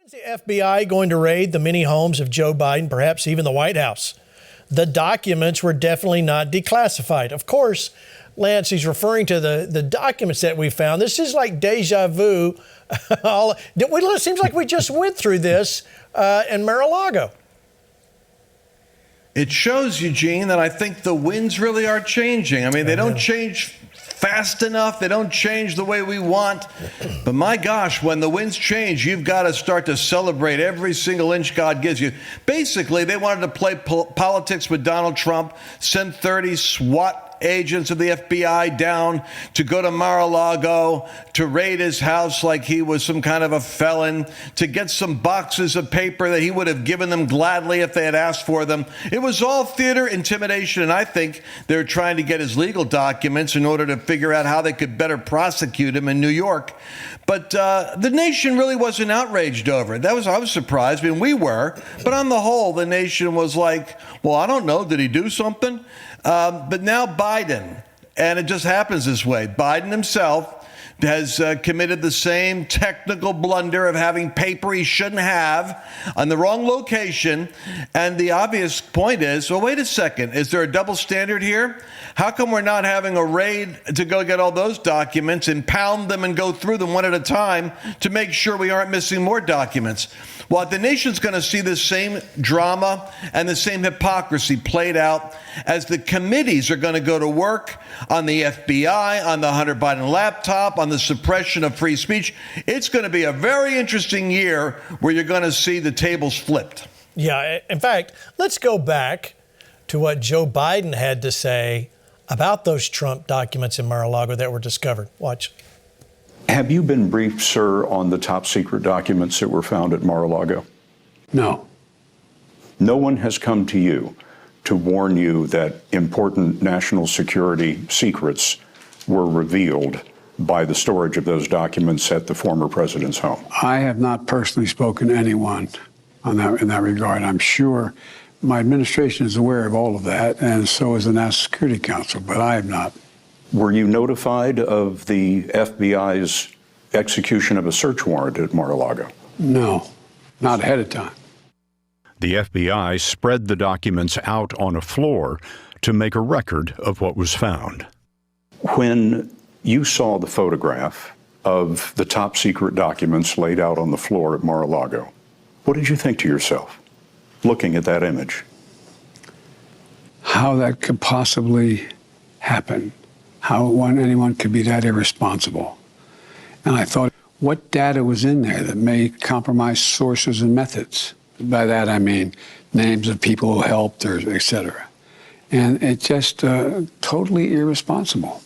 Is the FBI going to raid the many homes of Joe Biden, perhaps even the White House? The documents were definitely not declassified. Of course, Lance, he's referring to the documents that we found. This is like deja vu. It seems like we just went through this in Mar-a-Lago. It shows, Eugene, that I think the winds really are changing. I mean, they don't change fast enough. They don't change the way we want. But my gosh, when the winds change, you've got to start to celebrate every single inch God gives you. Basically, they wanted to play politics with Donald Trump, send 30 SWAT agents of the FBI down to go to Mar-a-Lago to raid his house like he was some kind of a felon, to get some boxes of paper that he would have given them gladly if they had asked for them. It was all theater, intimidation, and I think they're trying to get his legal documents in order to figure out how they could better prosecute him in New York. But the nation really wasn't outraged over it. I was surprised. I mean, we were. But on the whole, the nation was like, well, I don't know. Did he do something? But now Biden, and it just happens this way, Biden himself has committed the same technical blunder of having paper he shouldn't have on the wrong location. And the obvious point is, well, wait a second, is there a double standard here? How come we're not having a raid to go get all those documents and pound them and go through them one at a time to make sure we aren't missing more documents? Well, the nation's going to see the same drama and the same hypocrisy played out as the committees are going to go to work on the FBI, on the Hunter Biden laptop, on the suppression of free speech. It's going to be a very interesting year where you're going to see the tables flipped. Yeah, in fact, let's go back to what Joe Biden had to say about those Trump documents in Mar-a-Lago that were discovered. Watch. Have you been briefed, sir, on the top secret documents that were found at Mar-a-Lago? No. No one has come to you to warn you that important national security secrets were revealed by the storage of those documents at the former president's home? I have not personally spoken to anyone in that regard. I'm sure my administration is aware of all of that, and so is the National Security Council, but I have not. Were you notified of the FBI's execution of a search warrant at Mar-a-Lago? No, not ahead of time. The FBI spread the documents out on a floor to make a record of what was found. When you saw the photograph of the top secret documents laid out on the floor at Mar-a-Lago, what did you think to yourself, looking at that image? How that could possibly happen. How anyone could be that irresponsible. And I thought, what data was in there that may compromise sources and methods? By that, I mean names of people who helped, or et cetera. And it's just totally irresponsible.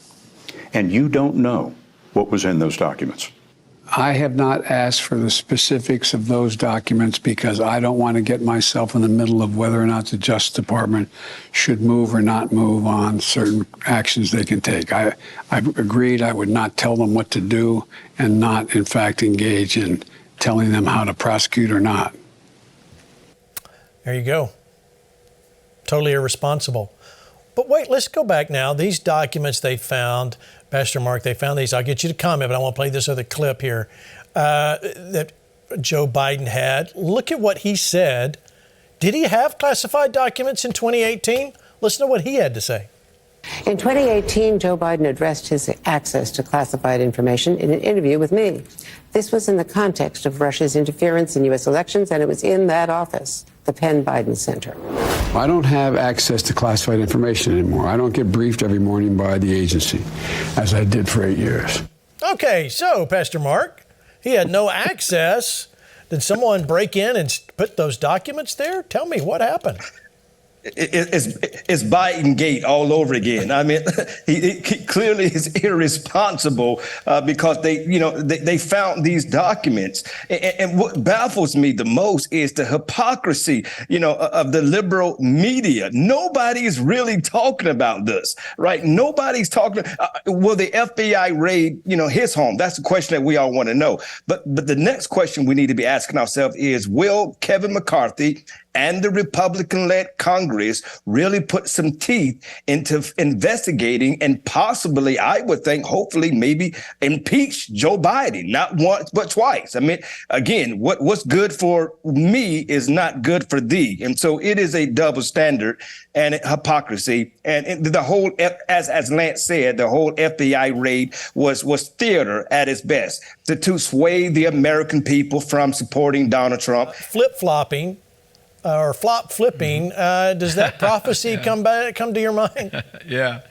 And you don't know what was in those documents? I have not asked for the specifics of those documents because I don't want to get myself in the middle of whether or not the Justice Department should move or not move on certain actions they can take. I've agreed I would not tell them what to do and not, in fact, engage in telling them how to prosecute or not. There you go. Totally irresponsible. But wait, let's go back now. These documents they found, Pastor Mark, they found these. I'll get you to comment, but I want to play this other clip here that Joe Biden had. Look at what he said. Did he have classified documents in 2018? Listen to what he had to say. In 2018, Joe Biden addressed his access to classified information in an interview with me. This was in the context of Russia's interference in U.S. elections, and it was in that office, the Penn Biden Center. I don't have access to classified information anymore. I don't get briefed every morning by the agency, as I did for 8 years. Okay, so, Pastor Mark, he had no access. Did someone break in and put those documents there? Tell me, what happened? It's Biden gate all over again. I mean, he clearly is irresponsible because they found these documents. And what baffles me the most is the hypocrisy, of the liberal media. Nobody's really talking about this, right? Nobody's talking. Will the FBI raid, his home? That's the question that we all want to know. But the next question we need to be asking ourselves is, will Kevin McCarthy and the Republican-led Congress really put some teeth into investigating and possibly, I would think, hopefully, maybe impeach Joe Biden, not once, but twice. I mean, again, what's good for me is not good for thee. And so it is a double standard and hypocrisy. And the whole, as Lance said, the whole FBI raid was theater at its best to sway the American people from supporting Donald Trump. Flip-flopping. Or flipping, does that prophecy come to your mind? Yeah.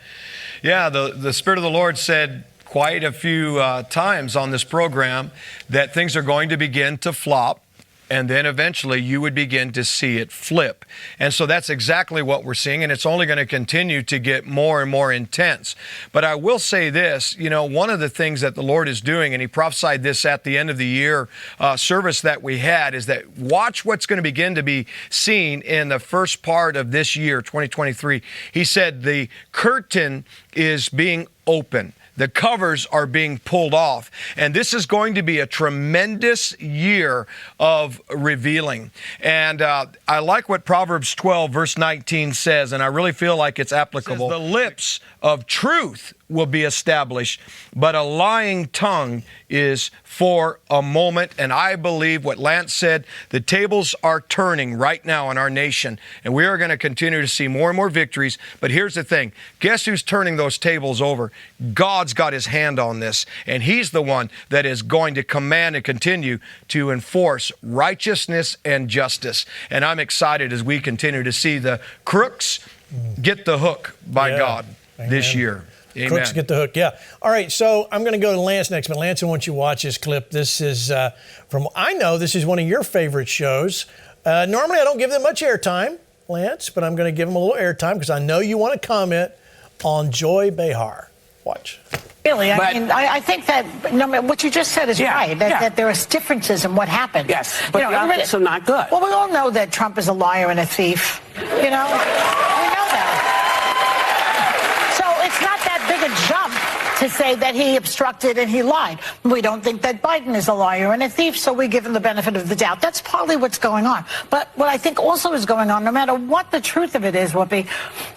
The Spirit of the Lord said quite a few times on this program that things are going to begin to flop, and then eventually you would begin to see it flip. And so that's exactly what we're seeing, and it's only going to continue to get more and more intense. But I will say this, one of the things that the Lord is doing, and he prophesied this at the end of the year service that we had, is that watch what's going to begin to be seen in the first part of this year, 2023. He said the curtain is being open. The covers are being pulled off. And this is going to be a tremendous year of revealing. And I like what Proverbs 12, verse 19 says, and I really feel like it's applicable. It says, the lips of truth will be established, but a lying tongue is for a moment. And I believe what Lance said, the tables are turning right now in our nation, and we are going to continue to see more and more victories. But here's the thing. Guess who's turning those tables over? God's got his hand on this, and he's the one that is going to command and continue to enforce righteousness and justice. And I'm excited as we continue to see the crooks get the hook by God this year. Amen. Crooks get the hook, yeah. All right, so I'm going to go to Lance next, but Lance, I want you to watch this clip. This is this is one of your favorite shows. Normally, I don't give them much airtime, Lance, but I'm going to give them a little airtime because I know you want to comment on Joy Behar. Watch. Really, I think that what you just said is right, that there are differences in what happened. Yes, but the optics are not good. Well, we all know that Trump is a liar and a thief, we know that. So it's not that big a jump to say that he obstructed and he lied. We don't think that Biden is a liar and a thief, so we give him the benefit of the doubt. That's partly what's going on. But what I think also is going on, no matter what the truth of it is, Whoopi,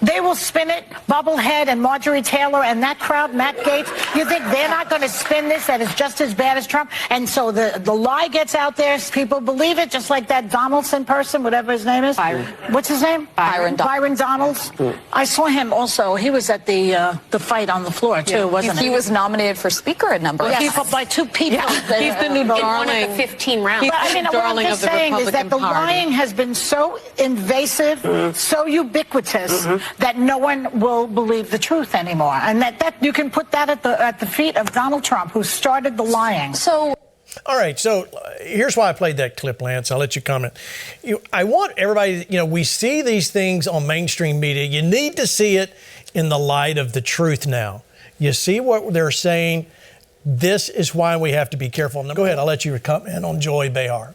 they will spin it, Bubblehead and Marjorie Taylor and that crowd, Matt Gaetz. You think they're not going to spin this, that it's just as bad as Trump? And so the lie gets out there, people believe it, just like that Donaldson person, whatever his name is. Byron. What's his name? Byron Donalds. I saw him also. He was at the fight on the floor, too, wasn't He was nominated for Speaker a number of times. By two people. Yeah. He's the new darling. In one of the 15 rounds. But I mean, what I'm just saying is that the lying has been so invasive, so ubiquitous, that no one will believe the truth anymore. And that you can put that at the feet of Donald Trump, who started the lying. So. All right, so here's why I played that clip, Lance. I'll let you comment. I want everybody, we see these things on mainstream media. You need to see it in the light of the truth now. You see what they're saying. This is why we have to be careful. Now, go ahead. I'll let you comment on Joy Behar.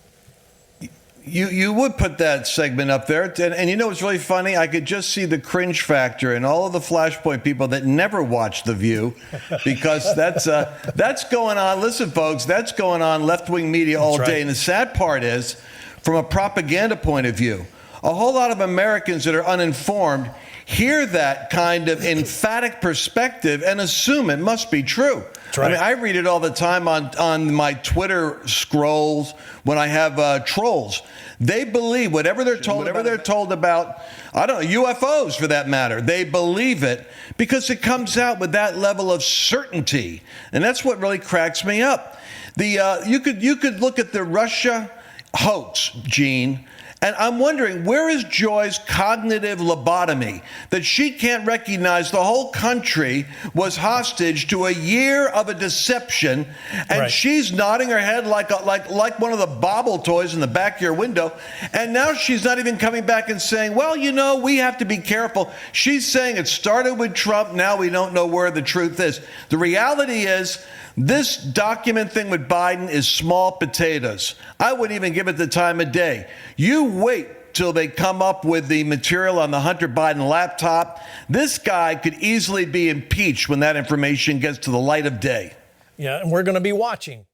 You would put that segment up there. And you know what's really funny? I could just see the cringe factor in all of the FlashPoint people that never watch The View, because that's going on. Listen, folks, that's going on left-wing media all day. And the sad part is, from a propaganda point of view, a whole lot of Americans that are uninformed hear that kind of emphatic perspective and assume it must be true. Right. I mean, I read it all the time on my Twitter scrolls when I have trolls. They believe whatever they're told about, I don't know, UFOs for that matter. They believe it because it comes out with that level of certainty. And that's what really cracks me up. You could look at the Russia hoax, Gene, and I'm wondering, where is Joy's cognitive lobotomy that she can't recognize the whole country was hostage to a year of a deception, and she's nodding her head like one of the bobble toys in the back of your window, and now she's not even coming back and saying, well, we have to be careful. She's saying it started with Trump, now we don't know where the truth is. The reality is, this document thing with Biden is small potatoes. I wouldn't even give it the time of day. You wait till they come up with the material on the Hunter Biden laptop. This guy could easily be impeached when that information gets to the light of day. Yeah, and we're going to be watching.